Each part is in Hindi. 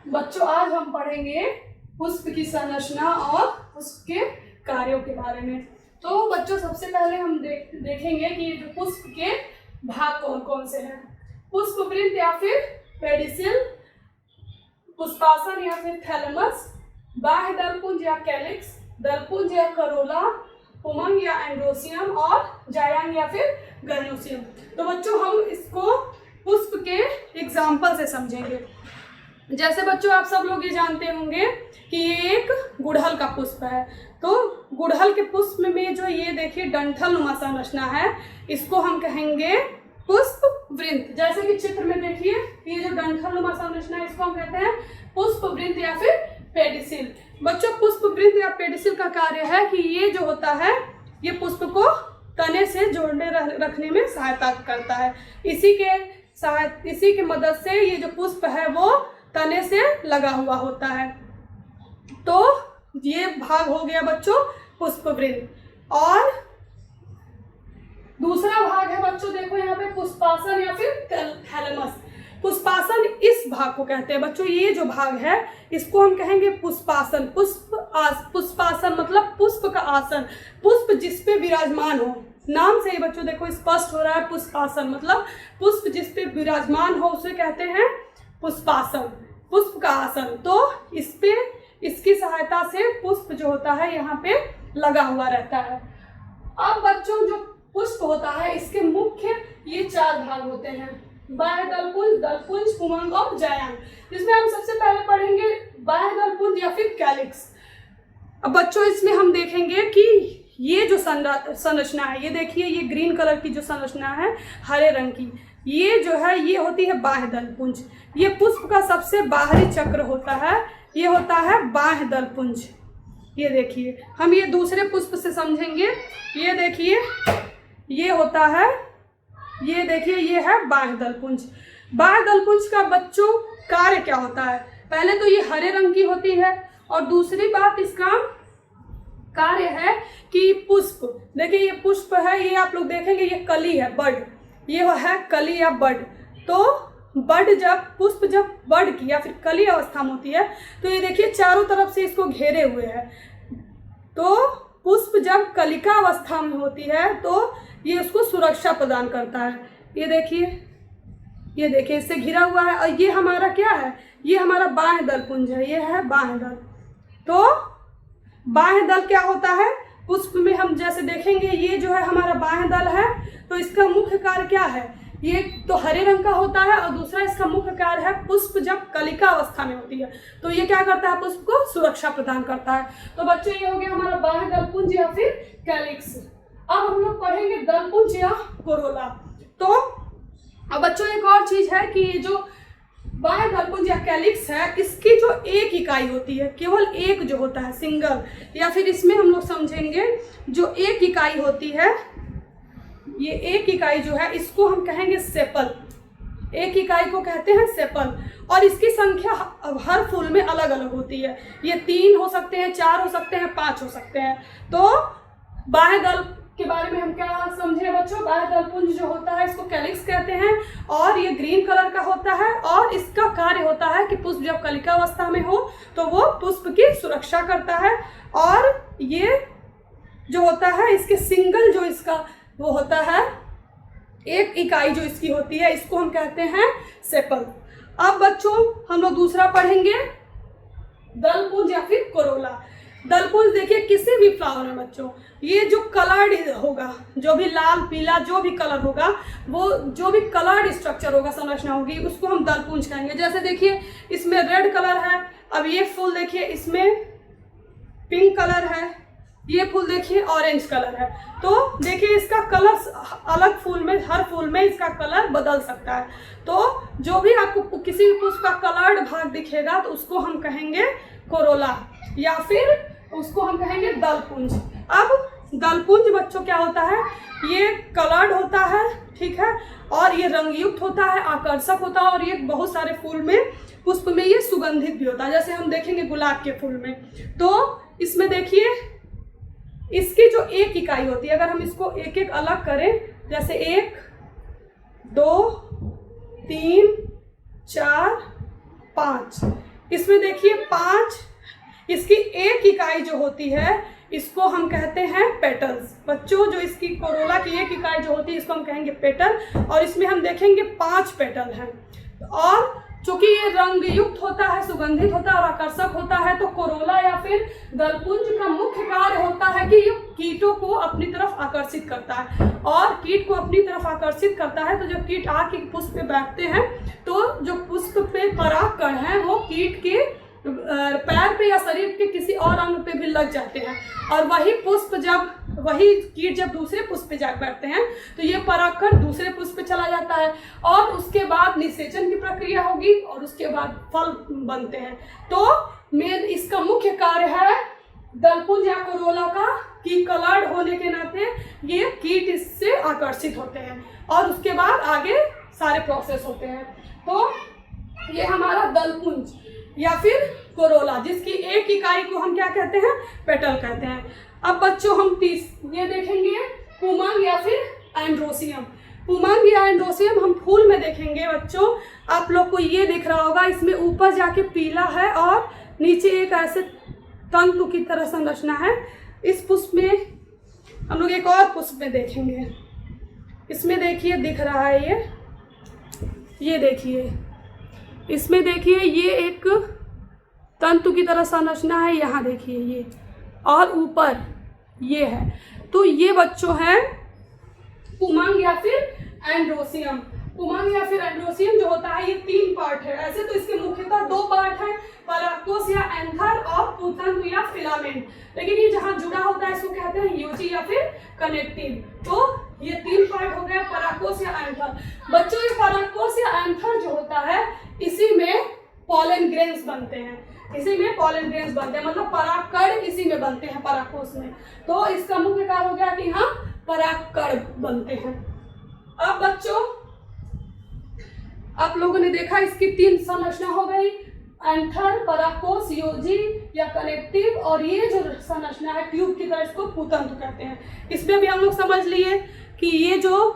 बच्चों आज हम पढ़ेंगे पुष्प की संरचना और पुष्प के कार्यों के बारे में। तो बच्चों सबसे पहले हम देखेंगे कि जो पुष्प के भाग कौन कौन से हैं। पुष्पवृंत या फिर पेडिसिल, पुष्पासन या फिर थैलेमस, बाह्य दलपुंज या कैलिक्स, दलपुंज या करोला, पुमंग या एंड्रोसियम और जायांग या फिर गैनोसियम। तो बच्चों हम इसको पुष्प के एग्जाम्पल से समझेंगे। जैसे बच्चों आप सब लोग ये जानते होंगे कि ये एक गुड़हल का पुष्प है। तो गुड़हल के पुष्प में जो ये देखिए डंठल नुमा संरचना है, इसको हम कहेंगे पुष्पवृंत। जैसे कि चित्र में देखिए ये जो डंठल नुमा संरचना है, इसको हम कहते हैं पुष्पवृंत या फिर पेडिसिल। बच्चों पुष्पवृंत या पेडिसिल का कार्य है कि ये जो होता है ये पुष्प को तने से जोड़ने रखने में सहायता करता है। इसी के मदद से ये जो पुष्प है वो तने से लगा हुआ होता है। तो ये भाग हो गया बच्चों पुष्पवृंत। और दूसरा भाग है बच्चों, देखो यहाँ पे पुष्पासन या फिर थैलेमस। पुष्पासन इस भाग को कहते हैं बच्चों। ये जो भाग है इसको हम कहेंगे पुष्पासन। पुष्पासन मतलब पुष्प का आसन, पुष्प जिस पे विराजमान हो। नाम से ही बच्चों देखो स्पष्ट हो रहा है पुष्पासन मतलब पुष्प जिस पे विराजमान हो उसे कहते हैं पुष्पासन, पुष्प का आसन। तो इसकी सहायता से पुष्प जो होता है यहाँ पे लगा हुआ रहता है। अब बच्चों जो पुष्प होता है इसके मुख्य ये 4 भाग होते हैं, बाह्य दलपुंज, दलपुंज, पुमंग और जायांग। जिसमें हम सबसे पहले पढ़ेंगे बाह्य दलपुंज या फिर कैलिक्स। अब बच्चों इसमें हम देखेंगे कि ये जो संरचना है, ये देखिए ये ग्रीन कलर की जो संरचना है हरे रंग की, ये जो है ये होती है बाह्य दलपुंज। ये पुष्प का सबसे बाहरी चक्र होता है, ये होता है बाह्य दलपुंज। ये देखिए हम ये दूसरे पुष्प से समझेंगे। ये देखिए ये होता है, ये देखिए ये है बाह्य दलपुंज। बाह्य दलपुंज का बच्चों कार्य क्या होता है? पहले तो ये हरे रंग की होती है और दूसरी बात इसका कार्य है कि पुष्प, देखिए ये पुष्प है, ये आप लोग देखेंगे ये कली है, बड, ये है कली या बड। तो बड पुष्प जब बड की या फिर कली अवस्था में होती है तो ये देखिए चारों तरफ से इसको घेरे हुए है। तो पुष्प जब कलिका अवस्था में होती है तो ये उसको सुरक्षा प्रदान करता है। ये देखिए इससे घिरा हुआ है और ये हमारा क्या है? ये हमारा बाह्य दलपुंज है, ये है बाह्य दल। तो बाह्य दल क्या होता है? पुष्प में हम जैसे देखेंगे ये जो है हमारा बाह्य दल है। तो इसका मुख्य कार्य क्या है? ये तो हरे रंग का होता है और दूसरा इसका मुख्य कार्य है पुष्प जब कलिका अवस्था में होती है तो ये क्या करता है? पुष्प को सुरक्षा प्रदान करता है। तो बच्चों ये हो गया हमारा बाह्य दलपुंज या फिर कैलिक्स। अब हम लोग पढ़ेंगे दलपुंज या कोरोला। तो अब बच्चों एक और चीज है कि जो बाह्य दलपुंज या कैलिक्स है इसकी जो एक इकाई होती है, केवल एक जो होता है सिंगल, या फिर इसमें हम लोग समझेंगे जो एक इकाई होती है, ये एक इकाई जो है इसको हम कहेंगे सेपल। एक इकाई को कहते हैं सेपल और इसकी संख्या हर फूल में अलग अलग होती है। ये 3 हो सकते हैं, 4 हो सकते हैं, 5 हो सकते हैं। तो बाह्य दल के बारे में हम क्या समझे बच्चों? बाह्य दलपुंज जो होता है इसको कैलिक्स कहते हैं और ये ग्रीन कलर का होता है और इसका कार्य होता है कि पुष्प जब कलिका अवस्था में हो तो वो पुष्प की सुरक्षा करता है। और ये जो होता है इसके सिंगल जो इसका वो होता है, एक इकाई जो इसकी होती है, इसको हम कहते हैं सेपल। अब बच्चों हम लोग दूसरा पढ़ेंगे दलपुंज या फिर कोरोला। दलपुंज देखिए किसी भी फ्लावर में बच्चों ये जो कलर्ड होगा, जो भी लाल पीला जो भी कलर होगा, वो जो भी कलर्ड स्ट्रक्चर होगा, संरचना होगी, उसको हम दलपुंज कहेंगे। जैसे देखिए इसमें रेड कलर है, अब ये फूल देखिए इसमें पिंक कलर है, ये फूल देखिए ऑरेंज कलर है। तो देखिए इसका कलर अलग फूल में, हर फूल में इसका कलर बदल सकता है। तो जो भी आपको किसी भी पुष्प का कलर्ड भाग दिखेगा तो उसको हम कहेंगे कोरोला या फिर उसको हम कहेंगे दलपुंज। अब दलपुंज बच्चों क्या होता है? ये कलर्ड होता है, ठीक है, और ये रंगयुक्त होता है, आकर्षक होता है और ये बहुत सारे फूल में, पुष्प में ये सुगंधित भी होता है। जैसे हम देखेंगे गुलाब के फूल में, तो इसमें देखिए इसकी जो एक इकाई होती है, अगर हम इसको एक एक अलग करें, जैसे 1 2 3 4 5, इसमें देखिए 5, इसकी एक इकाई जो होती है इसको हम कहते हैं पेटल्स। बच्चों जो इसकी कोरोला की एक इकाई जो होती है इसको हम कहेंगे पेटल, और इसमें हम देखेंगे 5 पेटल हैं। और चूंकि ये रंग युक्त होता है, सुगंधित होता है और आकर्षक होता है, तो कोरोला या फिर दलपुंज का मुख्य कार्य होता है कि ये कीटों को अपनी तरफ आकर्षित करता है। और कीट को अपनी तरफ आकर्षित करता है तो जब कीट आके पुष्प पे बैठते हैं तो जो पुष्प पे परागकण है वो कीट के पैर पे या शरीर के किसी और अंग पे भी लग जाते हैं, और वही कीट जब दूसरे पुष्प पे जा बैठते हैं तो ये परागकण दूसरे पुष्प पे चला जाता है, और उसके बाद निषेचन की प्रक्रिया होगी और उसके बाद फल बनते हैं। तो मेन इसका मुख्य कार्य है दलपुंज या कोरोला का कि कलर्ड होने के नाते ये कीट इससे आकर्षित होते हैं और उसके बाद आगे सारे प्रोसेस होते हैं। तो ये हमारा दलपुंज या फिर कोरोला, जिसकी एक इकाई को हम क्या कहते हैं, पेटल कहते हैं। अब बच्चों हम ये देखेंगे पुमंग या फिर एंड्रोसियम। पुमंग या एंड्रोसियम हम फूल में देखेंगे बच्चों। आप लोग को ये दिख रहा होगा, इसमें ऊपर जाके पीला है और नीचे एक ऐसे तंतु की तरह संरचना है। इस पुष्प में हम लोग एक और पुष्प में देखेंगे, इसमें देखिए दिख रहा है ये देखिए, इसमें देखिए ये एक तंतु की तरह संरचना है, यहाँ देखिए ये, और ऊपर ये है। तो ये बच्चों है पुमंग या फिर एंड्रोसियम। पुमंग या फिर एंड्रोसियम जो होता है ये 3 पार्ट है। ऐसे तो इसके मुख्यतः 2 पार्ट है, परागकोश या एंथर और पुतंतु या फिलामेंट, लेकिन ये जहाँ जुड़ा होता है इसको कहते हैं यूजी या फिर कनेक्टिव। तो ये 3 पार्ट हो गया, परागकोश या एंथर। बच्चों ये परागकोश या एंथर जो होता है इसी में पॉलन ग्रेन्स बनते हैं, मतलब परागकण इसी में बनते हैं, परागकोश में। तो इसका मुख्य कार्य हो गया कि यहाँ परागकण बनते हैं। अब बच्चों आप लोगों ने देखा इसकी 3 संरचना हो गई, एंथर, परागकोश, योजी या कनेक्टिव, और ये जो संरचना है ट्यूब की तरह इसको पुतंतु कहते हैं। इसमें भी हम लोग समझ लिए कि ये जो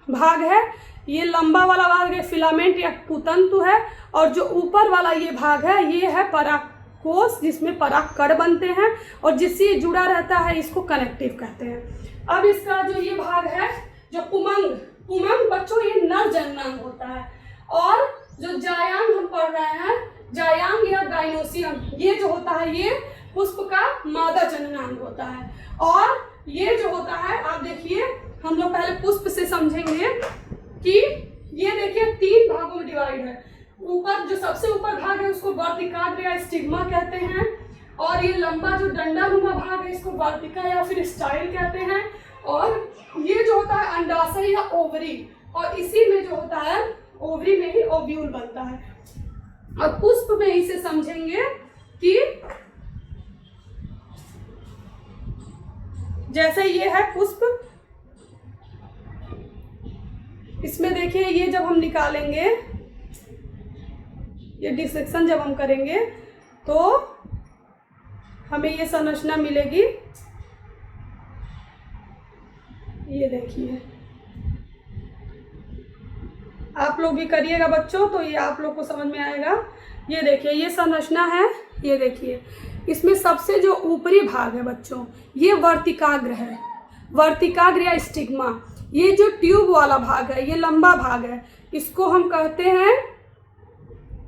भाग है ये लंबा वाला भाग है फिलामेंट या पुतंतु है, और जो ऊपर वाला ये भाग है ये है परागकोश जिसमें परागकण बनते हैं, और जिससे जुड़ा रहता है इसको कनेक्टिव कहते हैं। अब इसका जो ये भाग है जो पुमंग बच्चों ये नर जननांग होता है, और जो जायांग हम पढ़ रहे हैं, जायांग या गाइनोसियम, ये जो होता है ये पुष्प का मादा जननांग होता है। और ये जो होता है आप देखिए, हम लोग पहले पुष्प से समझेंगे कि ये देखिए 3 भागों में डिवाइड है। ऊपर जो सबसे ऊपर भाग है उसको वर्तिकाग्र या स्टिग्मा कहते हैं, और ये लंबा जो डंडानुमा भाग है इसको वर्तिका या फिर स्टाइल कहते हैं, और ये जो होता है अंडाशय या ओवरी, और इसी में जो होता है ओवरी में ही ओव्यूल बनता है। और पुष्प में इसे समझेंगे कि जैसे ये है पुष्प, इसमें देखिए ये जब हम निकालेंगे, ये डिसेक्शन जब हम करेंगे तो हमें ये संरचना मिलेगी। ये देखिए आप लोग भी करिएगा बच्चों तो ये आप लोग को समझ में आएगा। ये देखिए ये संरचना है, ये देखिए इसमें सबसे जो ऊपरी भाग है बच्चों ये वर्तिकाग्र है, वर्तिकाग्र या स्टिग्मा। ये जो ट्यूब वाला भाग है ये लंबा भाग है, इसको हम कहते हैं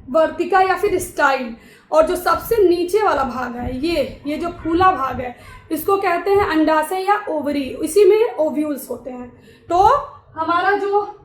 वर्तिका या फिर स्टाइल। और जो सबसे नीचे वाला भाग है ये जो फूला भाग है इसको कहते हैं अंडाशय या ओवरी, इसी में ओव्यूल्स होते हैं। तो हमारा जो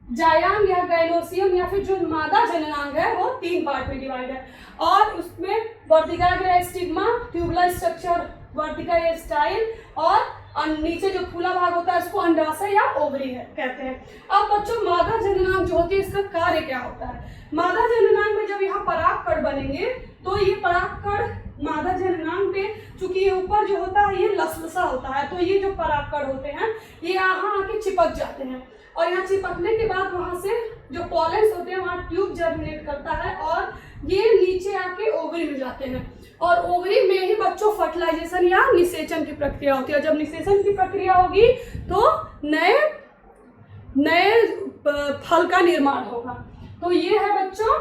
जायांग या गाइनोसियम या फिर जो मादा जननांग है वो 3 पार्ट में डिवाइड है, और उसमें वर्तिकाग्र या स्टिग्मा, ट्यूबुलर स्ट्रक्चर वर्तिका या स्टाइल, और नीचे जो फूला भाग होता है उसको अंडाशय या ओवरी है कहते हैं। अब बच्चों मादा जननांग जो होती है इसका कार्य क्या होता है? मादा जननांग में जब यहाँ परागकण बनेंगे तो ये परागकण मादा जननांग पे, चूंकि ये ऊपर जो होता है ये लसलसा होता है, तो ये जो परागकण होते हैं ये यहाँ आके चिपक जाते हैं, और यहाँ चिपकने के बाद वहाँ से जो पॉलेंस होते हैं वहाँ ट्यूब जर्मिनेट करता है और ये नीचे आके ओवरी में जाते हैं, और ओवरी में ही बच्चों फर्टिलाइजेशन या निषेचन की प्रक्रिया होती है। जब निषेचन की प्रक्रिया होगी तो नए फल का निर्माण होगा। तो ये है बच्चों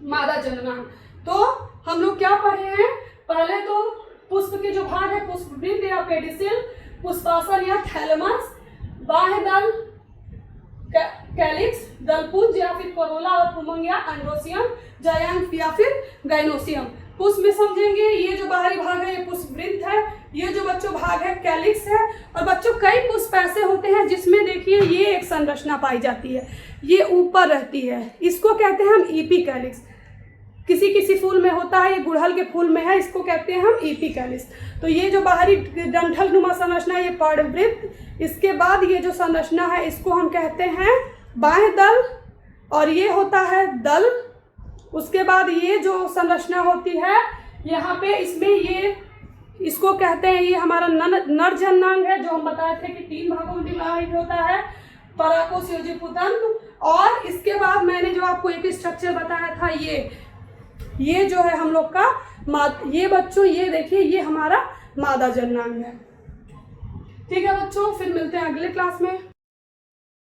मादा जननांग। तो हम लोग क्या पढ़े हैं, पहले तो पुष्प के जो भाग है पुष्पवृंत या पेडिसिल, पुष्पासन या थैलेमस, बाह्य दल कैलिक्स, दलपुंज या फिर कोरोला और पुमंग या एंड्रोसियम, जायंत या फिर गाइनोसियम। पुष्प में समझेंगे ये जो बाहरी भाग है ये पुष्पवृंत है, ये जो बच्चों भाग है कैलिक्स है। और बच्चों कई पुष्प ऐसे होते हैं जिसमें देखिए ये एक संरचना पाई जाती है, ये ऊपर रहती है, इसको कहते हैं हम ईपी कैलिक्स। किसी किसी फूल में होता है, ये गुड़हल के फूल में है, इसको कहते हैं हम ईपी कैलिक्स। तो ये जो बाहरी डंठल नुमा संरचना ये पर्णवृत्त, इसके बाद ये जो संरचना है इसको हम कहते हैं बाह्य दल, और ये होता है दल। उसके बाद ये जो संरचना होती है यहाँ पे इसमें ये इसको कहते हैं, ये हमारा नर जननांग है जो हम बताए थे कि 3 भागों में डिवाइड होता है, पराकोषयोजिपुतंत्र। और इसके बाद मैंने जो आपको एक स्ट्रक्चर बताया था ये जो है हम लोग का ये बच्चों ये देखिए ये हमारा मादा जननांग है। ठीक है बच्चों, फिर मिलते हैं अगले क्लास में।